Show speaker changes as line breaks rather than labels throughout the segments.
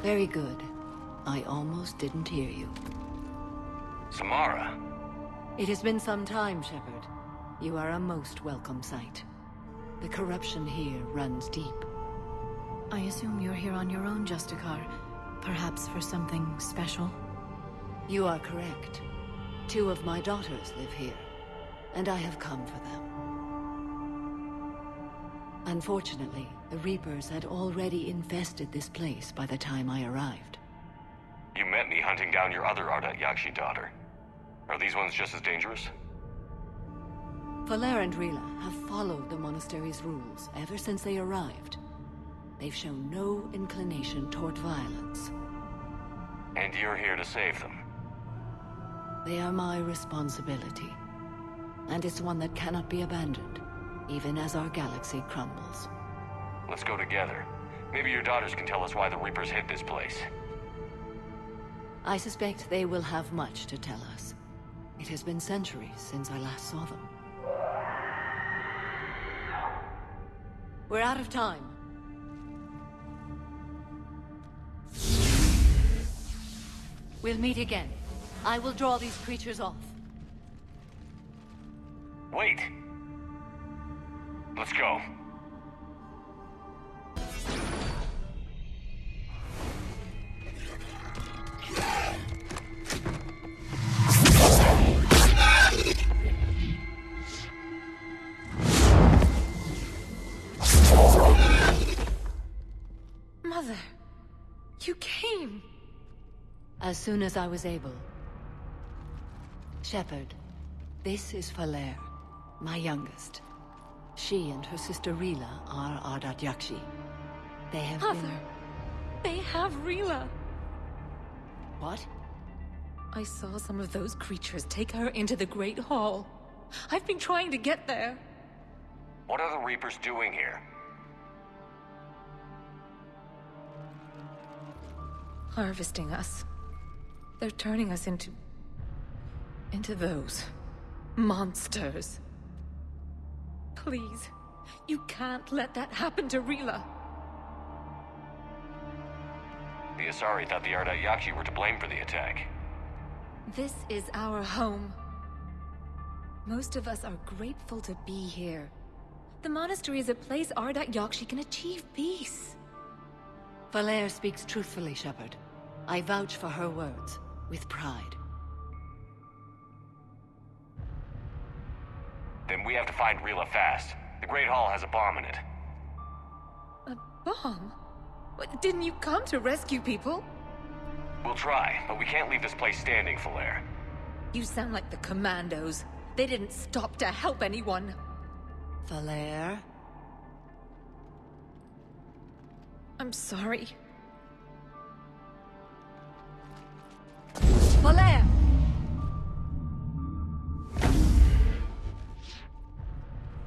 Very good. I almost didn't hear you.
Samara?
It has been some time, Shepard. You are a most welcome sight. The corruption here runs deep. I assume you're here on your own, Justicar. Perhaps for something special? You are correct. 2 of my daughters live here, and I have come for them. Unfortunately, the Reapers had already infested this place by the time I arrived.
You met me hunting down your other Ardat Yakshi daughter. Are these ones just as dangerous?
Valere and Rila have followed the monastery's rules ever since they arrived. They've shown no inclination toward violence.
And you're here to save them?
They are my responsibility. And it's one that cannot be abandoned, even as our galaxy crumbles.
Let's go together. Maybe your daughters can tell us why the Reapers hid this place.
I suspect they will have much to tell us. It has been centuries since I last saw them. We're out of time. We'll meet again. I will draw these creatures off.
Wait! Let's go.
Mother, you came. As soon as I was able. Shepard, this is Valere, my youngest. She and her sister Rila are Ardat Yakshi. They have
Mother, they have Rila.
What?
I saw some of those creatures take her into the Great Hall. I've been trying to get there.
What are the Reapers doing here?
Harvesting us. They're turning us into those monsters. Please, you can't let that happen to Rila.
The Asari thought the Ardat Yakshi were to blame for the attack.
This is our home. Most of us are grateful to be here. The monastery is a place Ardat Yakshi can achieve peace.
Valere speaks truthfully, Shepard. I vouch for her words, with pride.
Then we have to find Rila fast. The Great Hall has a bomb in it.
A bomb? What, didn't you come to rescue people?
We'll try, but we can't leave this place standing, Valere.
You sound like the Commandos. They didn't stop to help anyone.
Valere?
I'm sorry.
Valere!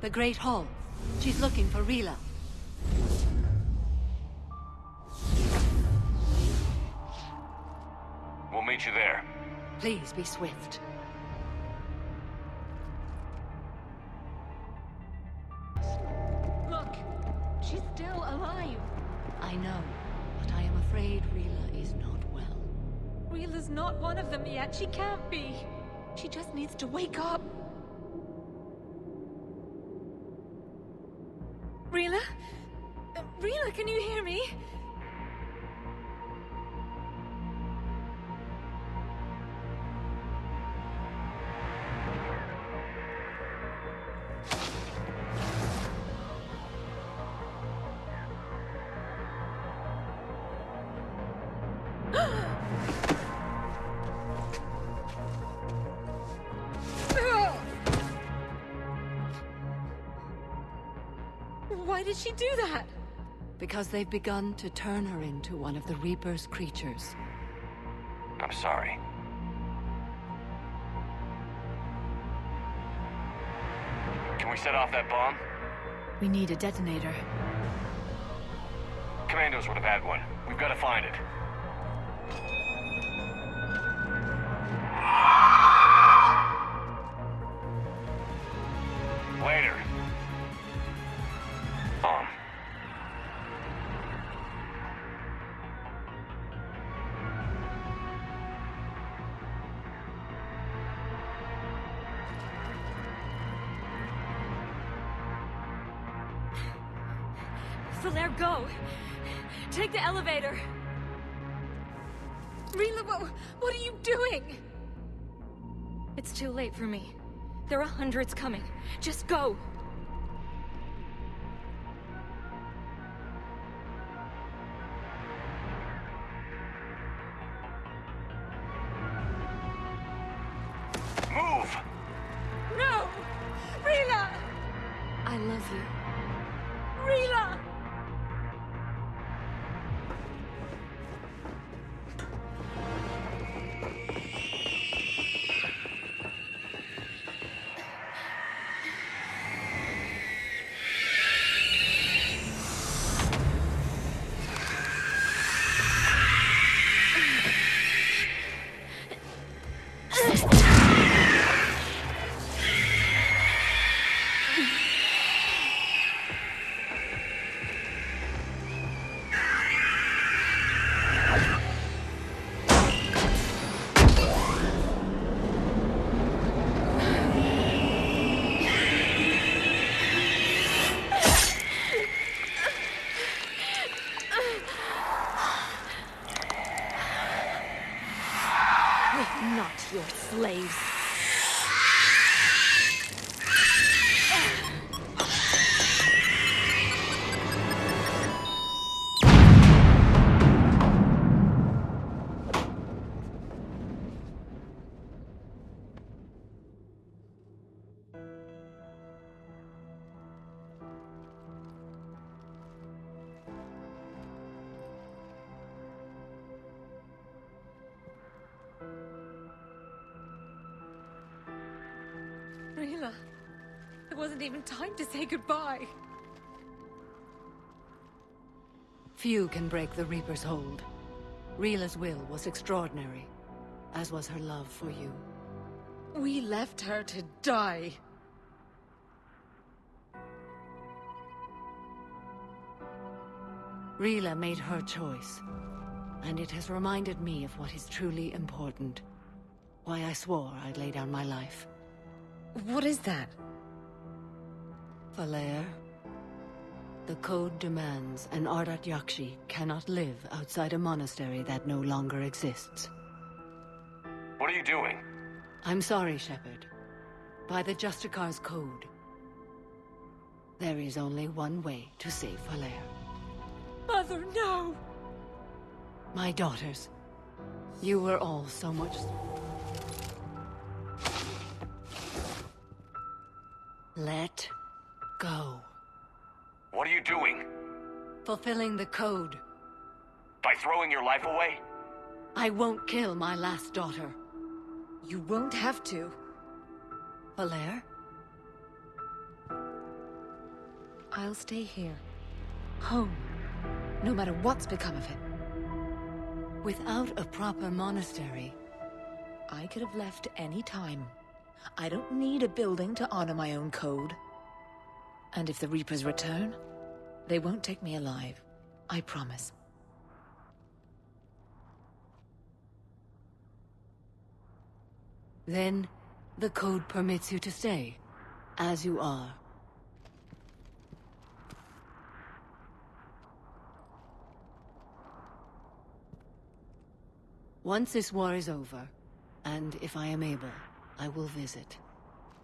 The Great Hall. She's looking for Rila.
We'll meet you there.
Please be swift.
Look, she's still alive.
I know, but I am afraid Rila is not well.
Rila's not one of them yet. She can't be. She just needs to wake up. Rila? Rila, can you hear me? Why did she do that?
Because they've begun to turn her into one of the Reaper's creatures.
I'm sorry. Can we set off that bomb?
We need a detonator.
Commandos would have had one. We've got to find it. Later.
Valere, go! Take the elevator! Rila, what are you doing? It's too late for me. There are hundreds coming. Just go!
Move!
No! Rila! I love you. Rila! Not your slaves. Rila, it wasn't even time to say goodbye.
Few can break the Reaper's hold. Rila's will was extraordinary, as was her love for you.
We left her to die.
Rila made her choice, and it has reminded me of what is truly important. Why I swore I'd lay down my life.
What is that?
Valere, the code demands an Ardat Yakshi cannot live outside a monastery that no longer exists.
What are you doing?
I'm sorry, Shepard. By the Justicar's code, there is only one way to save Valere.
Mother, no!
My daughters, you were all so much... Let go.
What are you doing?
Fulfilling the code.
By throwing your life away?
I won't kill my last daughter.
You won't have to.
Valere?
I'll stay here. Home. No matter what's become of it.
Without a proper monastery...
I could have left any time. I don't need a building to honor my own code. And if the Reapers return, they won't take me alive. I promise.
Then, the code permits you to stay, as you are. Once this war is over, and if I am able, I will visit,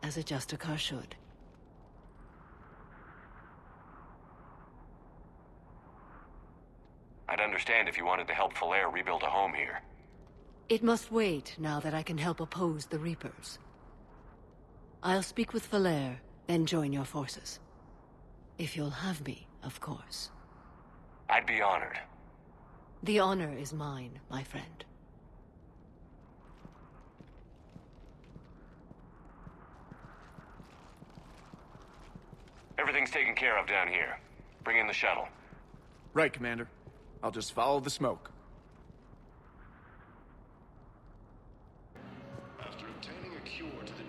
as a Justicar should.
I'd understand if you wanted to help Valere rebuild a home here.
It must wait now that I can help oppose the Reapers. I'll speak with Valere, then join your forces. If you'll have me, of course.
I'd be honored.
The honor is mine, my friend.
Everything's taken care of down here. Bring in the shuttle.
Right, Commander. I'll just follow the smoke.
After obtaining a cure to the...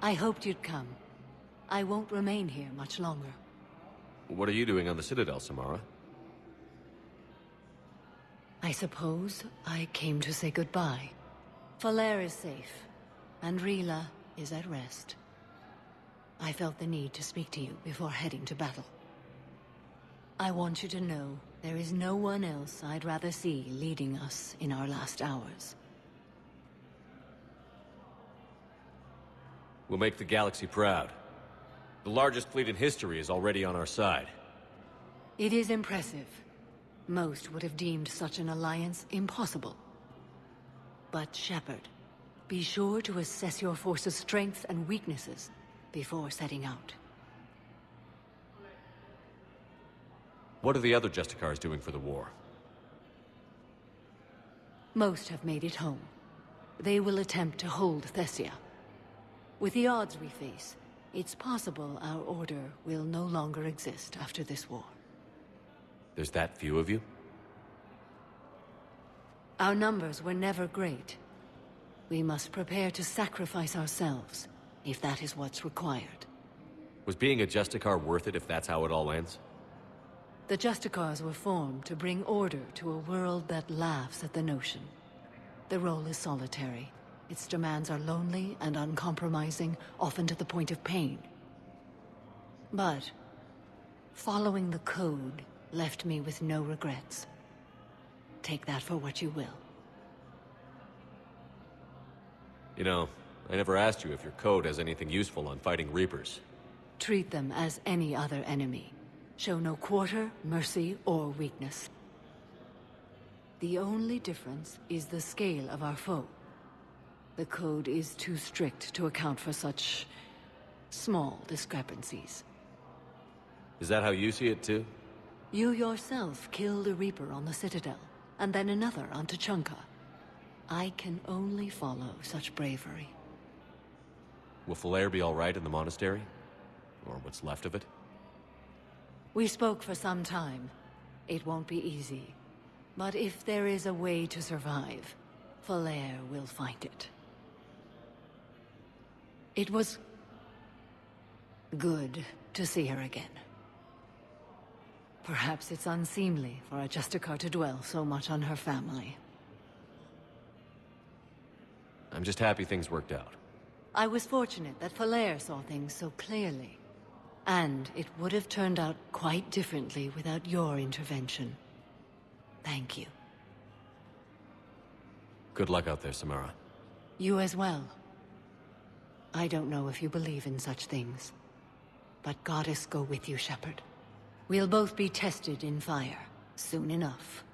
I hoped you'd come. I won't remain here much longer.
What are you doing on the Citadel, Samara?
I suppose I came to say goodbye. Valere is safe, and Rila is at rest. I felt the need to speak to you before heading to battle. I want you to know there is no one else I'd rather see leading us in our last hours.
We'll make the galaxy proud. The largest fleet in history is already on our side.
It is impressive. Most would have deemed such an alliance impossible. But Shepard, be sure to assess your force's strengths and weaknesses before setting out.
What are the other Justicars doing for the war?
Most have made it home. They will attempt to hold Thessia. With the odds we face, it's possible our order will no longer exist after this war.
There's that few of you?
Our numbers were never great. We must prepare to sacrifice ourselves, if that is what's required.
Was being a Justicar worth it if that's how it all ends?
The Justicars were formed to bring order to a world that laughs at the notion. The role is solitary. Its demands are lonely and uncompromising, often to the point of pain. But following the code left me with no regrets. Take that for what you will.
You know, I never asked you if your code has anything useful on fighting Reapers.
Treat them as any other enemy. Show no quarter, mercy, or weakness. The only difference is the scale of our foe. The code is too strict to account for such small discrepancies.
Is that how you see it too?
You yourself killed a Reaper on the Citadel, and then another on Tuchanka. I can only follow such bravery.
Will Falair be all right in the monastery? Or what's left of it?
We spoke for some time. It won't be easy. But if there is a way to survive, Falair will find it. It was good to see her again. Perhaps it's unseemly for a Justicar to dwell so much on her family.
I'm just happy things worked out.
I was fortunate that Falair saw things so clearly. And it would have turned out quite differently without your intervention. Thank you.
Good luck out there, Samara.
You as well. I don't know if you believe in such things, but Goddess go with you, Shepard. We'll both be tested in fire, soon enough.